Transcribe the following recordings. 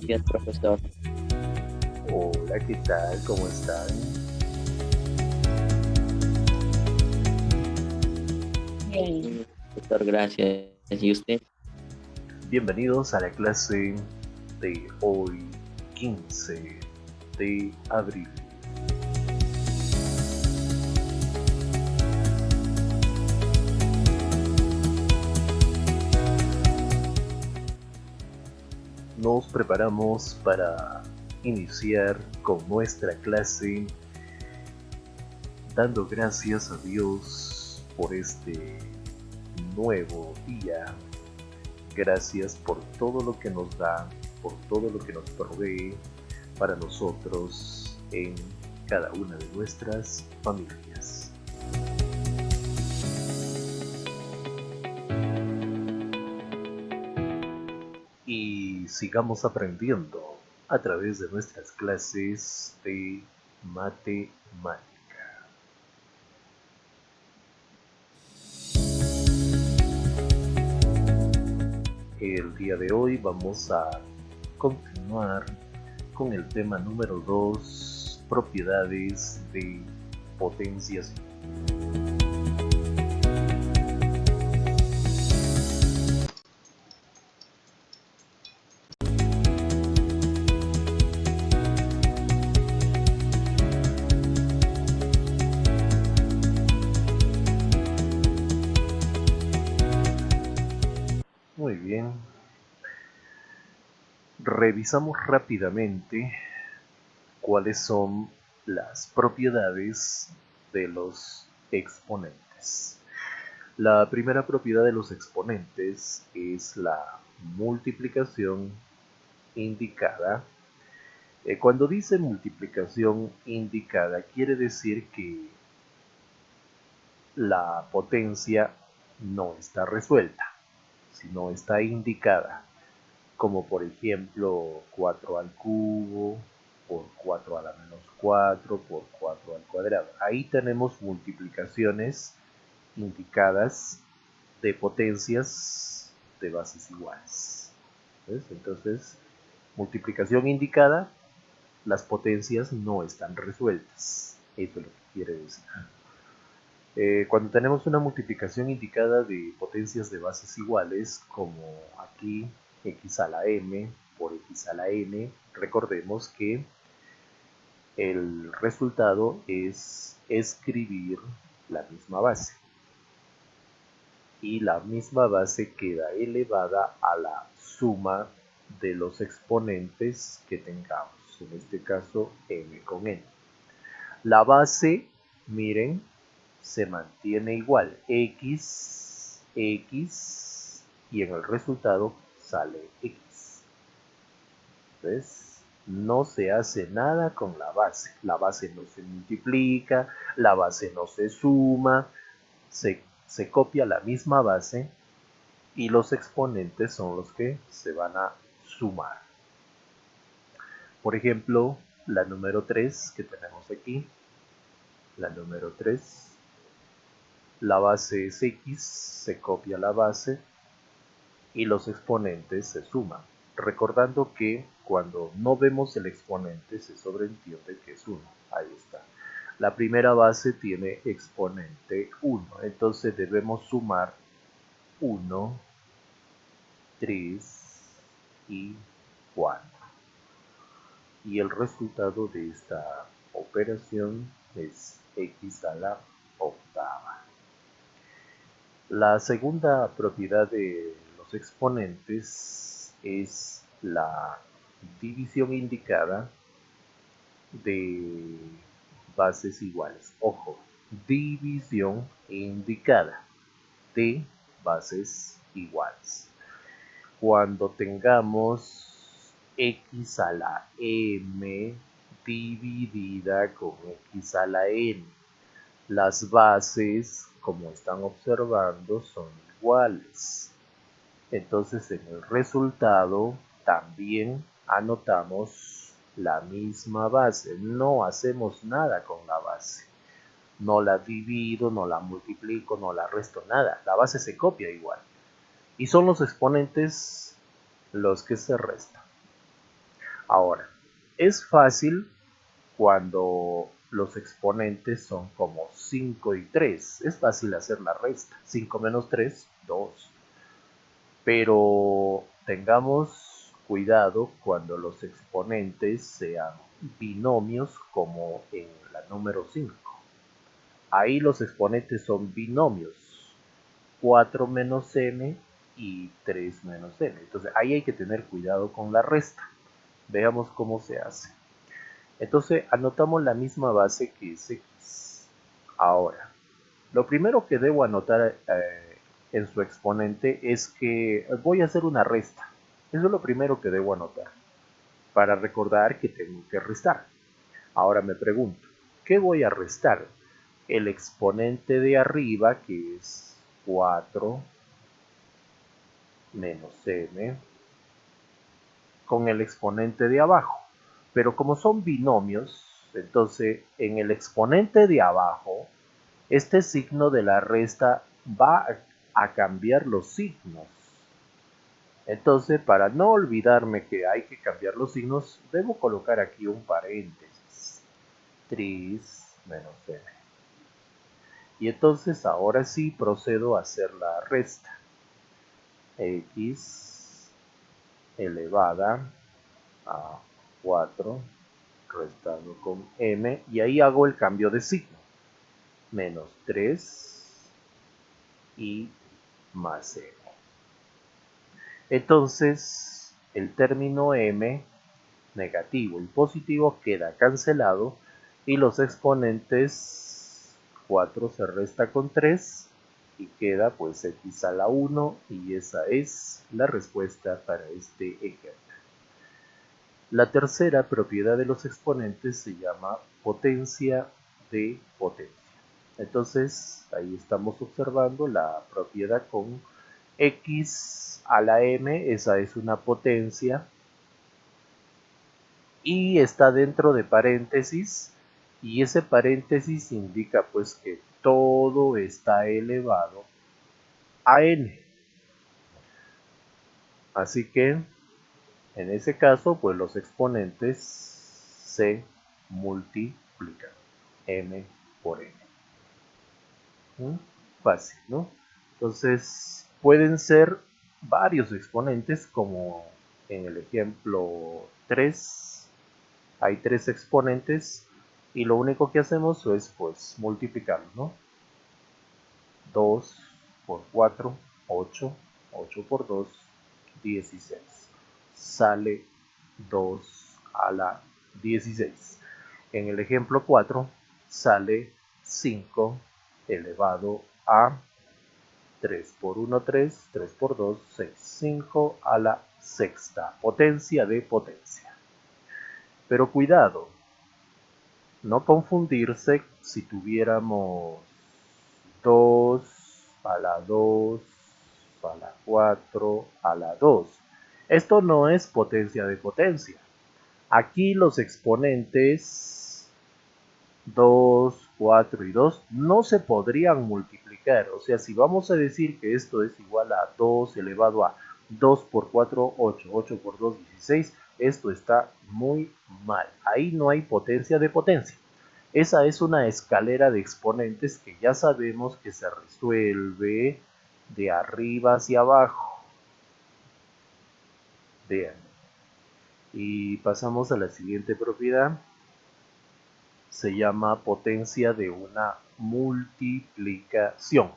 días, profesor. Hola, ¿qué tal? ¿Cómo están? Bien, profesor, gracias. ¿Y usted? Bienvenidos a la clase de hoy, 15 de abril. Nos preparamos para iniciar con nuestra clase dando gracias a Dios por este nuevo día. Gracias por todo lo que nos da, por todo lo que nos provee para nosotros en cada una de nuestras familias. Y sigamos aprendiendo a través de nuestras clases de matemática. El día de hoy vamos a continuar con el tema número 2, propiedades de potencias. Muy bien. Revisamos rápidamente cuáles son las propiedades de los exponentes. La primera propiedad de los exponentes es la multiplicación indicada. Cuando dice multiplicación indicada, quiere decir que la potencia no está resuelta, sino está indicada, como por ejemplo 4 al cubo por 4 a la menos 4 por 4 al cuadrado. Ahí tenemos multiplicaciones indicadas de potencias de bases iguales. ¿Ves? Entonces, multiplicación indicada, las potencias no están resueltas. Eso es lo que quiere decir. Cuando tenemos una multiplicación indicada de potencias de bases iguales, como aquí x a la m por x a la n, recordemos que el resultado es escribir la misma base. Y la misma base queda elevada a la suma de los exponentes que tengamos, en este caso m con n. La base, miren, se mantiene igual, x, x, y en el resultado sale x. ¿Ves? No se hace nada con la base no se multiplica, la base no se suma, se copia la misma base y los exponentes son los que se van a sumar. Por ejemplo, la número 3 que tenemos aquí, la número 3, la base es x, se copia la base y los exponentes se suman. Recordando que cuando no vemos el exponente se sobreentiende que es 1. Ahí está. La primera base tiene exponente 1, entonces debemos sumar 1, 3 y 4. Y el resultado de esta operación es x a la octava. La segunda propiedad de los exponentes es la división indicada de bases iguales. Ojo, división indicada de bases iguales. Cuando tengamos x a la m dividida con x a la n, las bases, como están observando, son iguales. Entonces en el resultado también anotamos la misma base. No hacemos nada con la base. No la divido, no la multiplico, no la resto, nada. La base se copia igual. Y son los exponentes los que se restan. Ahora, es fácil cuando los exponentes son como 5 y 3. Es fácil hacer la resta. 5 menos 3, 2. Pero tengamos cuidado cuando los exponentes sean binomios como en la número 5. Ahí los exponentes son binomios. 4 menos m y 3 menos m. Entonces ahí hay que tener cuidado con la resta. Veamos cómo se hace. Entonces anotamos la misma base que es x. Ahora, lo primero que debo anotar en su exponente es que voy a hacer una resta. Eso es lo primero que debo anotar para recordar que tengo que restar. Ahora me pregunto, ¿qué voy a restar? El exponente de arriba, que es 4 menos m, con el exponente de abajo. Pero como son binomios, entonces en el exponente de abajo, este signo de la resta va a cambiar los signos. Entonces, para no olvidarme que hay que cambiar los signos, debo colocar aquí un paréntesis. 3 menos m. Y entonces ahora sí procedo a hacer la resta. X elevada a 4 restando con m, y ahí hago el cambio de signo. Menos 3 y más m. Entonces, el término m negativo y positivo queda cancelado y los exponentes 4 se resta con 3 y queda pues x a la 1, y esa es la respuesta para este ejemplo. La tercera propiedad de los exponentes se llama potencia de potencia. Entonces ahí estamos observando la propiedad con x a la m, esa es una potencia, y está dentro de paréntesis, y ese paréntesis indica pues que todo está elevado a n. Así que en ese caso pues los exponentes se multiplican, m por n. Fácil, ¿no? Entonces pueden ser varios exponentes, como en el ejemplo 3 hay 3 exponentes y lo único que hacemos es pues multiplicarlos, ¿no? 2 por 4, 8, 8 por 2, 16. Sale 2 a la 16. En el ejemplo 4 sale 5 elevado a 3 por 1, 3, 3 por 2, 6, 5 a la sexta. Potencia de potencia. Pero cuidado, no confundirse si tuviéramos 2 a la 2 a la 4 a la 2. Esto no es potencia de potencia. Aquí los exponentes 2, 4 y 2 no se podrían multiplicar. O sea, si vamos a decir que esto es igual a 2 elevado a 2 por 4, 8, 8 por 2, 16, esto está muy mal. Ahí no hay potencia de potencia. Esa es una escalera de exponentes que ya sabemos que se resuelve de arriba hacia abajo. Vean. Y pasamos a la siguiente propiedad. Se llama potencia de una multiplicación.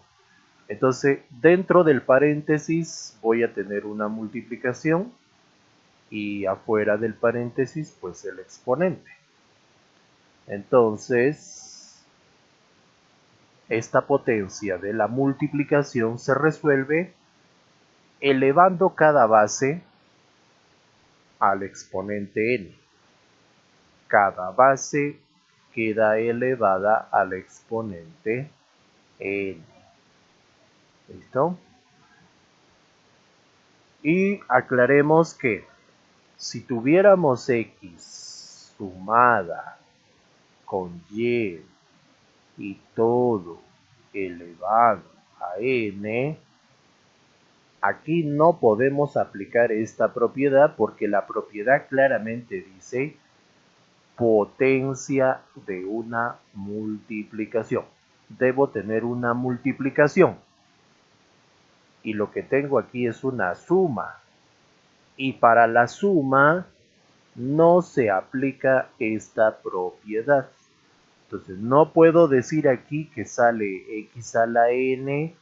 Entonces, dentro del paréntesis voy a tener una multiplicación y afuera del paréntesis pues el exponente. Entonces, esta potencia de la multiplicación se resuelve elevando cada base al exponente n. Cada base queda elevada al exponente n. ¿Listo? Y aclaremos que si tuviéramos x sumada con y todo elevado a n, Aquí no podemos aplicar esta propiedad porque la propiedad claramente dice potencia de una multiplicación. Debo tener una multiplicación. Y lo que tengo aquí es una suma. Y para la suma no se aplica esta propiedad. Entonces no puedo decir aquí que sale x a la n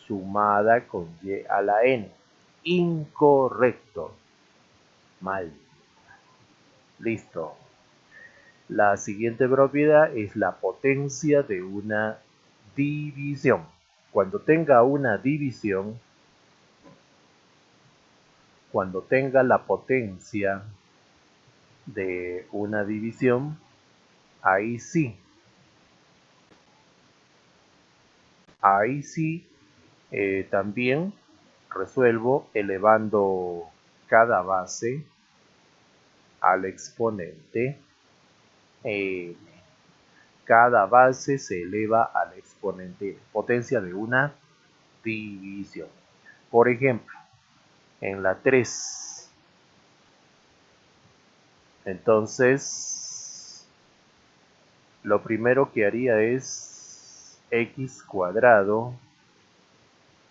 sumada con y a la n. Incorrecto. Mal. Listo. La siguiente propiedad es la potencia de una división. Cuando tenga una división, cuando tenga la potencia de una división, ahí sí también resuelvo elevando cada base al exponente n. Cada base se eleva al exponente n, potencia de una división. Por ejemplo, en la 3, entonces lo primero que haría es x cuadrado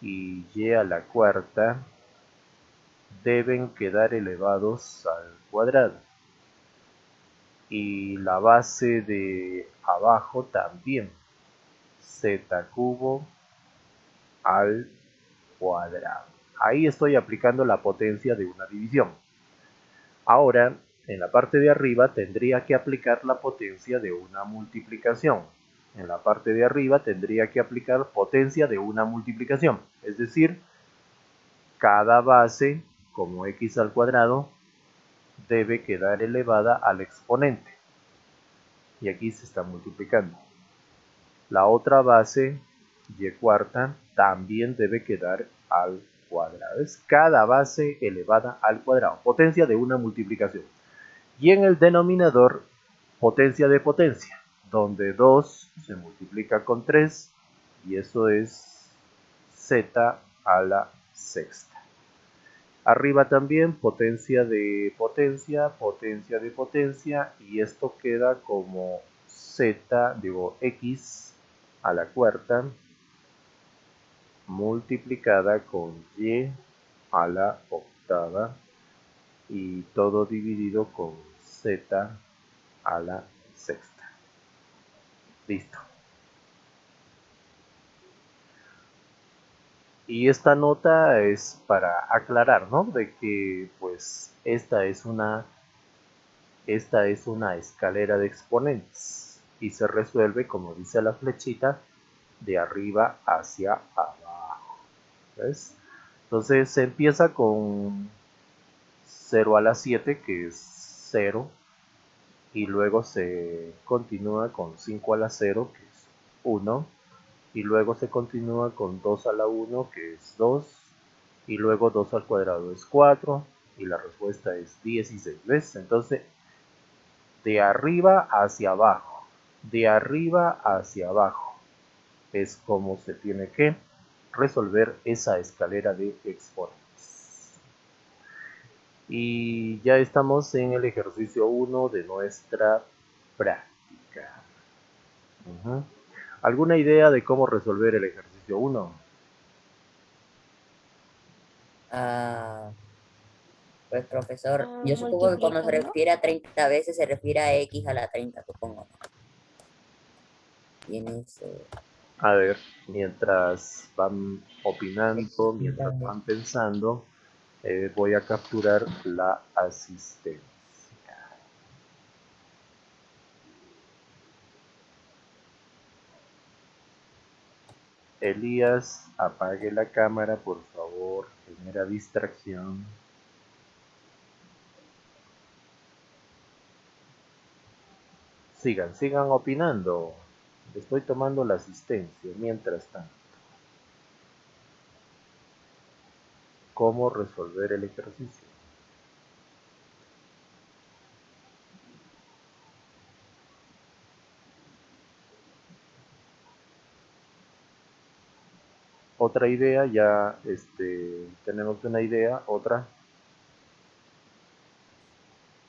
y y a la cuarta deben quedar elevados al cuadrado. Y la base de abajo también, z cubo al cuadrado. Ahí estoy aplicando la potencia de una división. Ahora, en la parte de arriba tendría que aplicar la potencia de una multiplicación. En la parte de arriba tendría que aplicar potencia de una multiplicación. Es decir, cada base, como x al cuadrado, debe quedar elevada al exponente. Y aquí se está multiplicando. La otra base, y cuarta, también debe quedar al cuadrado. Es cada base elevada al cuadrado. Potencia de una multiplicación. Y en el denominador, potencia de potencia, donde 2 se multiplica con 3 y eso es z a la sexta. Arriba también potencia de potencia y esto queda como x a la cuarta multiplicada con y a la octava y todo dividido con z a la sexta. Listo. Y esta nota es para aclarar, ¿no? De que pues esta es una escalera de exponentes y se resuelve, como dice la flechita, de arriba hacia abajo. ¿Ves? Entonces se empieza con 0 a la 7, que es 0, y luego se continúa con 5 a la 0, que es 1, y luego se continúa con 2 a la 1, que es 2, y luego 2 al cuadrado es 4, y la respuesta es 16. ¿Ves? Entonces, de arriba hacia abajo, de arriba hacia abajo, es como se tiene que resolver esa escalera de exponentes. Y ya estamos en el ejercicio 1 de nuestra práctica. ¿Alguna idea de cómo resolver el ejercicio 1? Pues profesor, yo supongo que cuando se refiere a 30 veces se refiere a x a la 30, supongo. Y en eso... A ver, mientras van opinando, mientras van pensando, voy a capturar la asistencia. Elías, apague la cámara, por favor, genera distracción. Sigan opinando. Estoy tomando la asistencia mientras tanto. ¿Cómo resolver el ejercicio? otra idea, ya tenemos una idea, otra.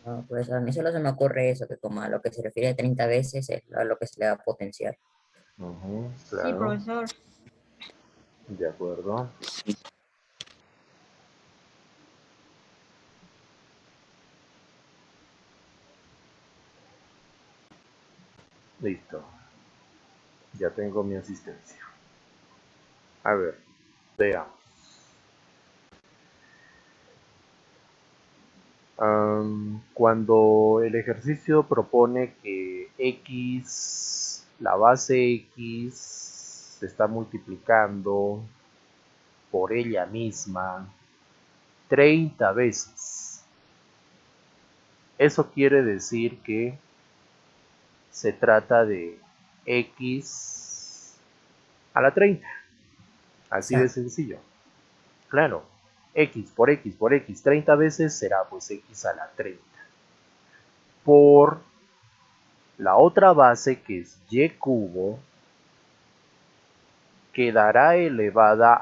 No, pues a mí solo se me ocurre eso, que como a lo que se refiere a 30 veces es a lo que se le va a potenciar. Ujú, Sí, claro, profesor. de acuerdo. Listo. Ya tengo mi asistencia. A ver, veamos. Cuando el ejercicio propone que x, la base x, se está multiplicando por ella misma 30 veces, eso quiere decir que se trata de x a la 30. Así de Exacto. sencillo. Claro, x por x por x 30 veces será pues x a la 30. Por la otra base, que es y cubo, quedará elevada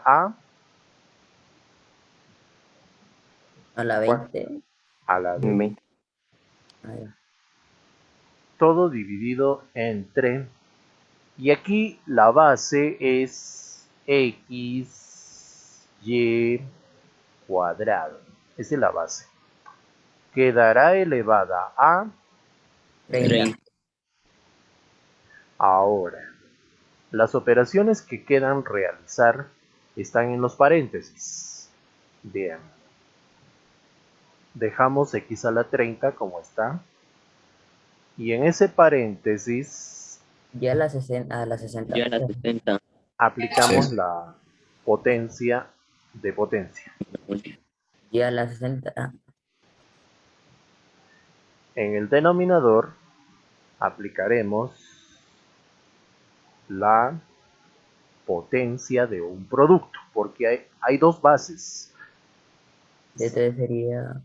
A la ¿cuál? 20. A la 20. Ahí. Todo dividido entre, y aquí la base es x y cuadrado. Esa es la base. Quedará elevada a 30. ahora. Las operaciones que quedan realizar están en los paréntesis. Bien. Dejamos x a la 30 como está. Y en ese paréntesis Ya a la 60, a la 60. Ya a la 60. aplicamos Sí. la potencia de potencia. Ya a la 60. En el denominador aplicaremos la potencia de un producto, porque hay dos bases. Entonces sería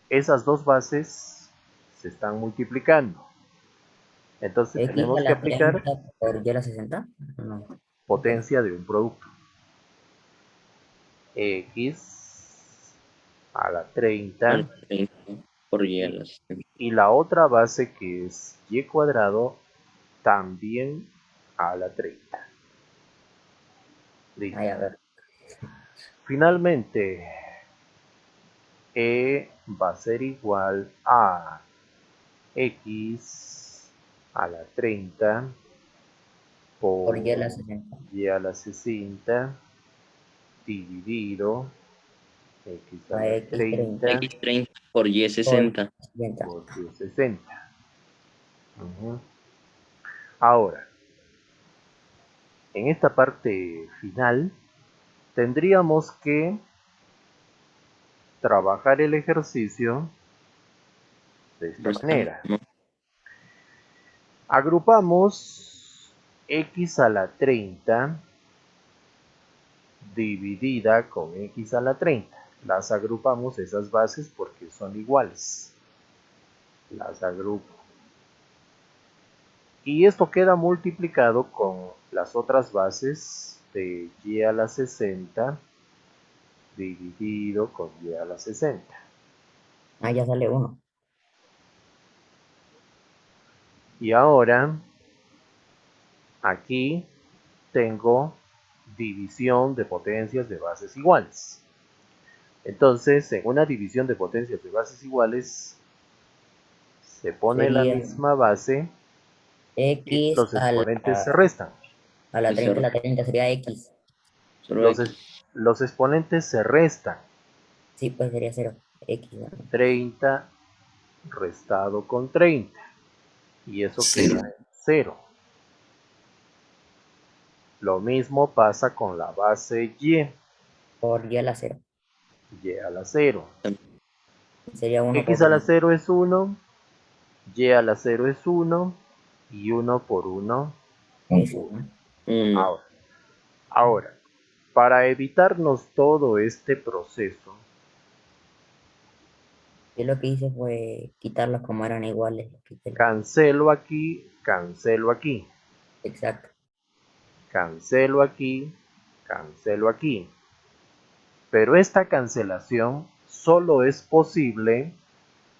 Esas dos bases se están multiplicando. Entonces X a tenemos que la aplicar 30 por Y a la 60. No. potencia de un producto. X a la 30 Por Y a y, la 60. y la otra base, que es y cuadrado, también a la 30. Listo. Ahí, a ver. Finalmente, E va a ser igual a X a la 30 Por Y a por la 60. Y a la 60 dividido X a A la X 30 30 X30 por Y por 60. 60. por Y 60. Ujú. Ahora, en esta parte final, tendríamos que trabajar el ejercicio de esta Restando, manera. ¿no? Agrupamos x a la 30 dividida con x a la 30. Las agrupamos esas bases porque son iguales. Las agrupo. Y esto queda multiplicado con las otras bases de y a la 60 dividido con y a la 60. Ah, ya sale 1. Y ahora, aquí tengo división de potencias de bases iguales. Entonces, en una división de potencias de bases iguales, se pone la Sería misma base y X los exponentes se restan. a la 30. La 30 sería X. Solo Los, X. los exponentes se restan. Sí, pues sería 0. X. ¿No? 30 restado con 30. Y eso queda en 0. Lo mismo pasa con la base y. Por Y a la 0. Y a la 0. Sería 1 X por a la 1. 0 es 1. Y a la 0 es 1. Y 1 por 1, Eso, 1. ¿no? 1. Ahora, para evitarnos todo este proceso, Yo lo que hice fue quitarlos como eran iguales. cancelo aquí, cancelo aquí, Exacto. cancelo aquí, Cancelo aquí. Pero esta cancelación solo es posible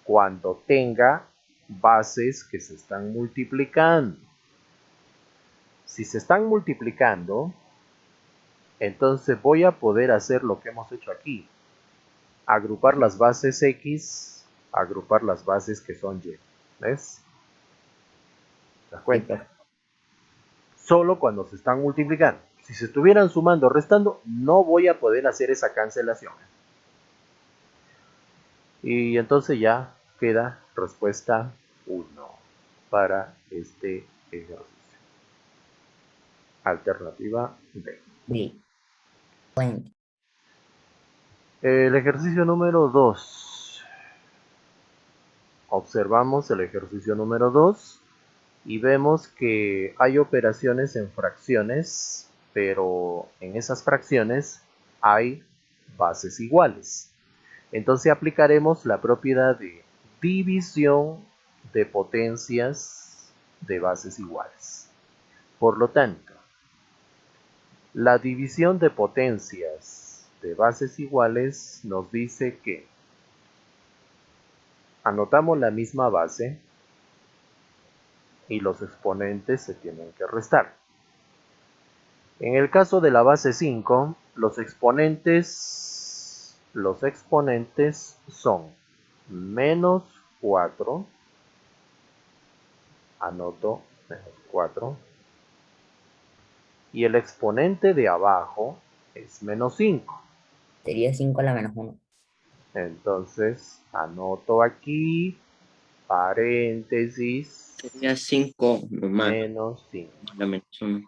cuando tenga bases que se están multiplicando. Si se están multiplicando, entonces voy a poder hacer lo que hemos hecho aquí. Agrupar las bases X, agrupar las bases que son Y. ¿Ves? ¿Te das cuenta? Solo cuando se están multiplicando. Si se estuvieran sumando o restando, no voy a poder hacer esa cancelación. Y entonces ya queda respuesta 1 para este ejercicio. Alternativa B. Sí. Bueno, El ejercicio número 2. Observamos el ejercicio número 2 y vemos que hay operaciones en fracciones, pero en esas fracciones hay bases iguales. Entonces aplicaremos la propiedad de división de potencias de bases iguales. Por lo tanto, la división de potencias de bases iguales nos dice que anotamos la misma base y los exponentes se tienen que restar. En el caso de la base 5, los exponentes son menos 4, anoto menos 4, y el exponente de abajo es menos 5. sería 5 a la menos 1. Entonces anoto aquí paréntesis Sería 5 nomás. menos 5. La menos 1.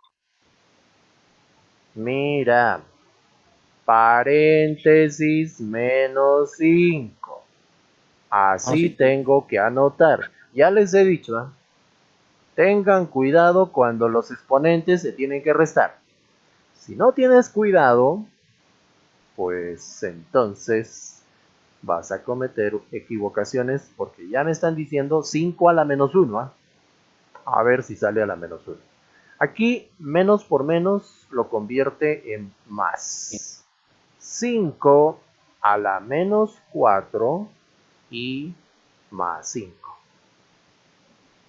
Mira, paréntesis menos 5. Así sí. tengo que anotar. Ya les he dicho, ¿eh? Tengan cuidado cuando los exponentes se tienen que restar. Si no tienes cuidado, pues entonces vas a cometer equivocaciones porque ya me están diciendo 5 a la menos 1. ¿Eh? A ver si sale a la menos 1. Aquí menos por menos lo convierte en más. 5 a la menos 4 y más 5.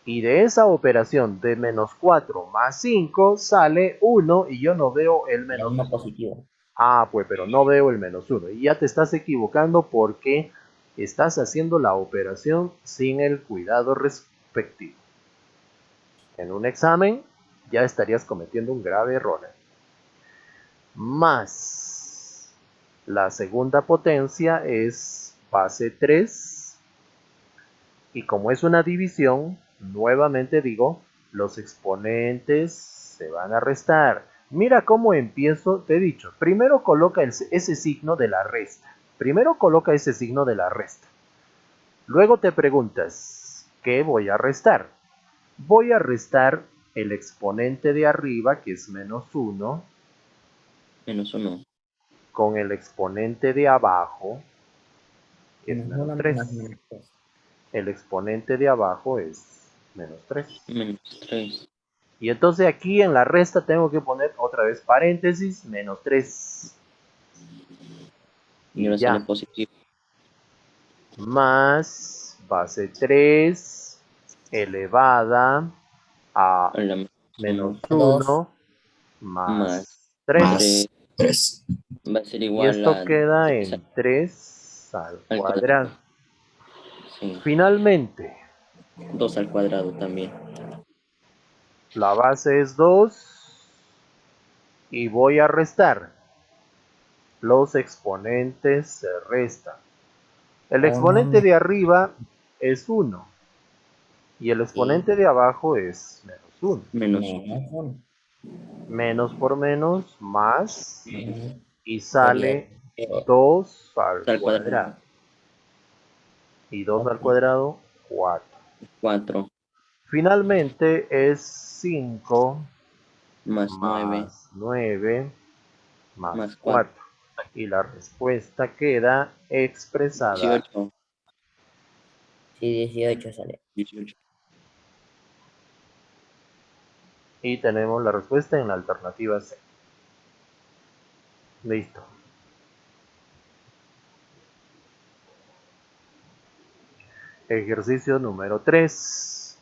Y de esa operación de menos 4 más 5 sale 1 y yo no veo el Sería menos 1 1. positivo. Ah, pues pero no veo el menos 1. Y ya te estás equivocando porque estás haciendo la operación sin el cuidado respectivo. En un examen ya estarías cometiendo un grave error. Más la segunda potencia es base 3. Y como es una división, nuevamente digo, los exponentes se van a restar. Mira cómo empiezo, te he dicho, primero coloca ese signo de la resta. Primero coloca ese signo de la resta. Luego te preguntas, ¿qué voy a restar? Voy a restar el exponente de arriba, que es menos 1, Menos 1. con el exponente de abajo, que es Menos menos 1 3. más menos 3. El exponente de abajo es menos 3. Menos 3. Y entonces aquí en la resta tengo que poner otra vez paréntesis, menos 3. Y Y ahora sale ya. positivo. Más base 3 elevada a A la menos 2 1 más más 3. 3 va a ser Y igual esto a queda 3 en 3 al al cuadrado. cuadrado. Sí. Finalmente, 2 al cuadrado también. la base es 2 y voy a restar. Los exponentes se restan. El exponente de arriba es 1 y el exponente de abajo es menos 1. Menos menos 1. Menos por menos, más, y Sería sale 2 al al cuadrado. cuadrado. Y 2 al Ok. cuadrado, 4. 4 Finalmente es 5 más 9 más 9 más más 4. 4. Y la respuesta queda expresada. 18. Sí, 18 sale. 18. Y tenemos la respuesta en la alternativa C. Listo. Ejercicio número 3.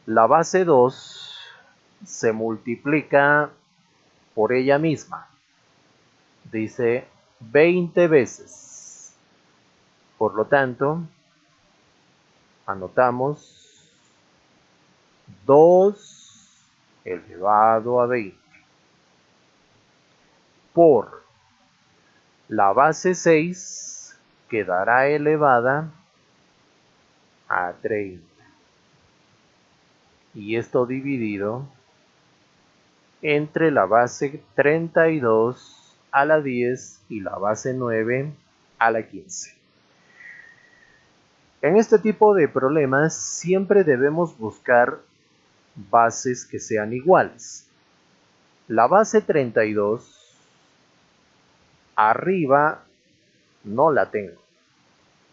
La base 2 se multiplica por ella misma. Dice 20 veces. Por lo tanto, anotamos 2 elevado a 20 por la base 6 quedará elevada a 30. Y esto dividido entre la base 32 a la 10 y la base 9 a la 15. En este tipo de problemas siempre debemos buscar bases que sean iguales. La base 32 arriba no la tengo.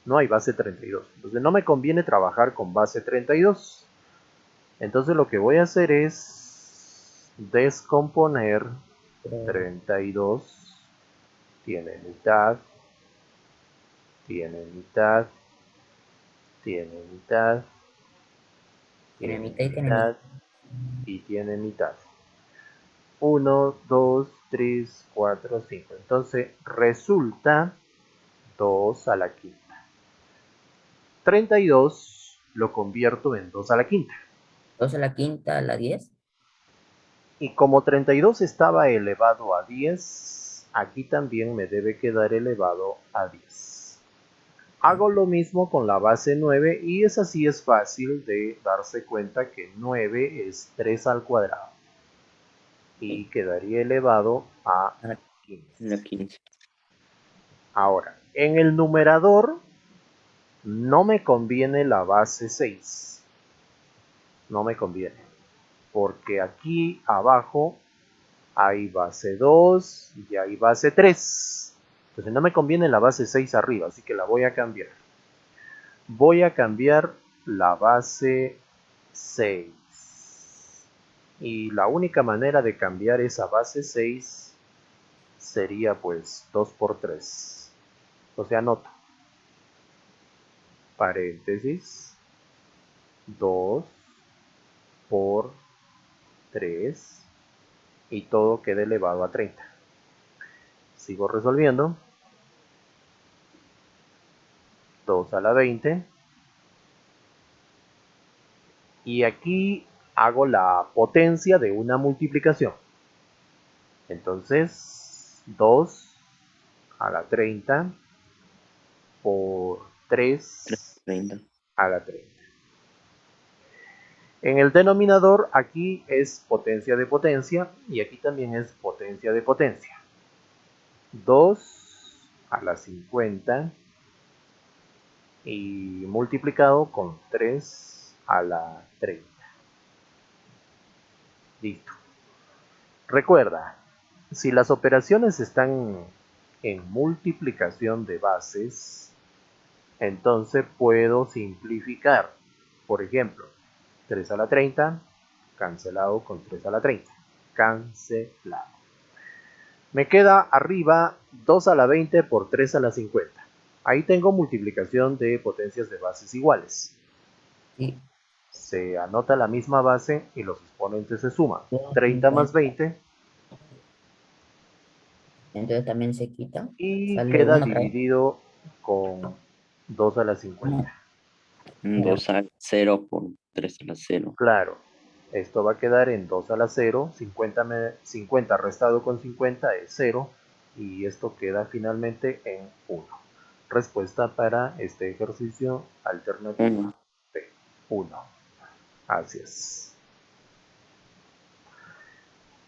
No hay base 32. Entonces no me conviene trabajar con base 32. Entonces lo que voy a hacer es descomponer 32. Tiene mitad, tiene mitad, tiene mitad, Tiene tiene mitad y tiene mitad y tiene mitad. 1, 2, 3, 4, 5. Entonces resulta 2 a la quinta. 32 lo convierto en 2 a la quinta. 2 a la quinta a la 10. Y como 32 estaba elevado a 10, aquí también me debe quedar elevado a 10. Hago lo mismo con la base 9 y esa sí es fácil de darse cuenta que 9 es 3 al cuadrado. Y quedaría elevado a 15. La 15. Ahora, en el numerador no me conviene la base 6. No me conviene. Porque aquí abajo hay base 2 y hay base 3. Entonces no me conviene la base 6 arriba, así que la voy a cambiar. Voy a cambiar la base 6. Y la única manera de cambiar esa base 6 sería pues 2 por 3. O sea, anoto. Paréntesis. 2 por 3. Y todo queda elevado a 30. Sigo resolviendo. 2 a la 20. Y aquí hago la potencia de una multiplicación. Entonces, 2 a la 30 por 3 30. a la 30. En el denominador aquí es potencia de potencia y aquí también es potencia de potencia. 2 a la 50 y multiplicado con 3 a la 30. Listo. Recuerda, si las operaciones están en multiplicación de bases, entonces puedo simplificar. Por ejemplo, 3 a la 30, cancelado con 3 a la 30. Cancelado. Me queda arriba 2 a la 20 por 3 a la 50. Ahí tengo multiplicación de potencias de bases iguales. Sí. Se anota la misma base y los exponentes se suman. 30 más 20. Entonces también se quita. Y Sale queda 1 otra vez. dividido con 2 a la 50. 2 al 0 por 3 a la 0. Claro, esto va a quedar en 2 a la 0. 50 restado con 50 es 0. Y esto queda finalmente en 1. Respuesta para este ejercicio alternativa 1. B. 1. Así es.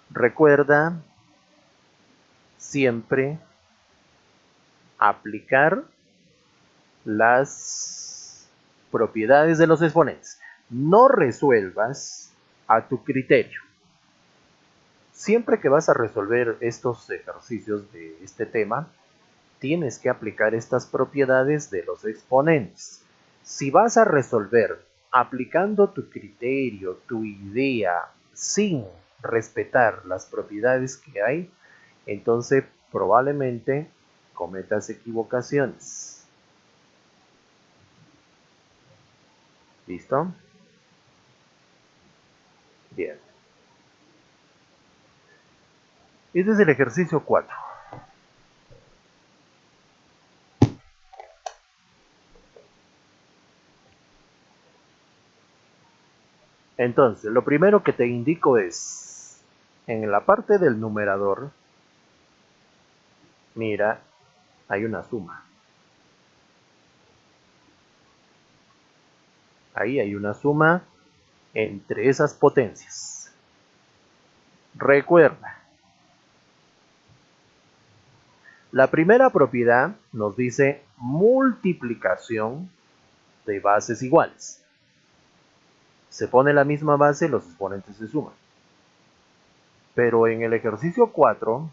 Recuerda siempre aplicar las propiedades de los exponentes. No resuelvas a tu criterio. Siempre que vas a resolver estos ejercicios de este tema, tienes que aplicar estas propiedades de los exponentes. Si vas a resolver aplicando tu criterio, tu idea, sin respetar las propiedades que hay, entonces probablemente cometas equivocaciones. ¿Listo? Bien. Este es el ejercicio 4. Entonces, lo primero que te indico es, en la parte del numerador, mira, hay una suma. Ahí hay una suma entre esas potencias. Recuerda, la primera propiedad nos dice multiplicación de bases iguales. Se pone la misma base, los exponentes se suman. Pero en el ejercicio 4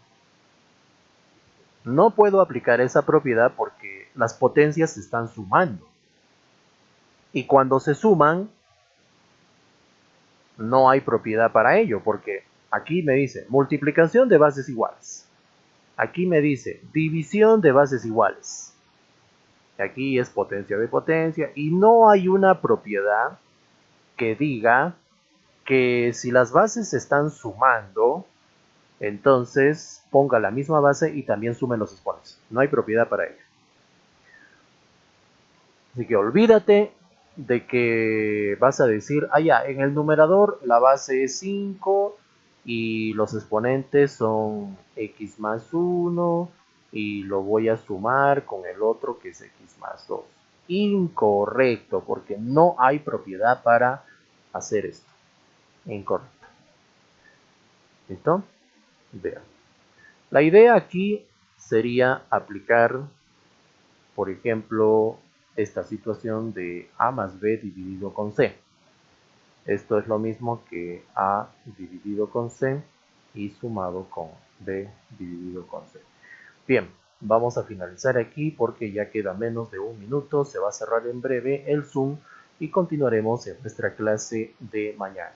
no puedo aplicar esa propiedad porque las potencias se están sumando. Y cuando se suman, no hay propiedad para ello, porque aquí me dice multiplicación de bases iguales. Aquí me dice división de bases iguales. Aquí es potencia de potencia y no hay una propiedad que diga que si las bases se están sumando, entonces ponga la misma base y también sume los exponentes. No hay propiedad para ello. Así que olvídate de que vas a decir, ya, en el numerador la base es 5 y los exponentes son x más 1 y lo voy a sumar con el otro que es x más 2. Incorrecto, porque no hay propiedad para hacer esto. Incorrecto. ¿Listo? Vean. La idea aquí sería aplicar, por ejemplo, esta situación de a más b dividido con c. Esto es lo mismo que a dividido con c y sumado con b dividido con c. Bien, vamos a finalizar aquí porque ya queda menos de un minuto. Se va a cerrar en breve el Zoom y continuaremos en nuestra clase de mañana.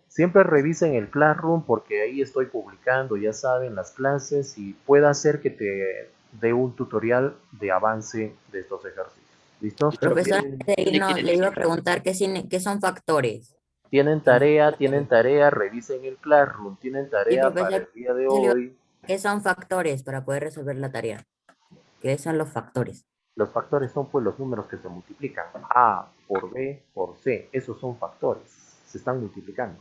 Siempre revisen el Classroom porque ahí estoy publicando, ya saben, las clases y puede ser que te dé un tutorial de avance de estos ejercicios. ¿Listo? Profesor, antes de irnos, le iba a preguntar qué son factores. Tienen tarea, revisen el Classroom, tienen tarea para el día de hoy. ¿Qué son factores para poder resolver la tarea? ¿Qué son los factores? Los factores son pues los números que se multiplican. A por B por C, esos son factores, se están multiplicando.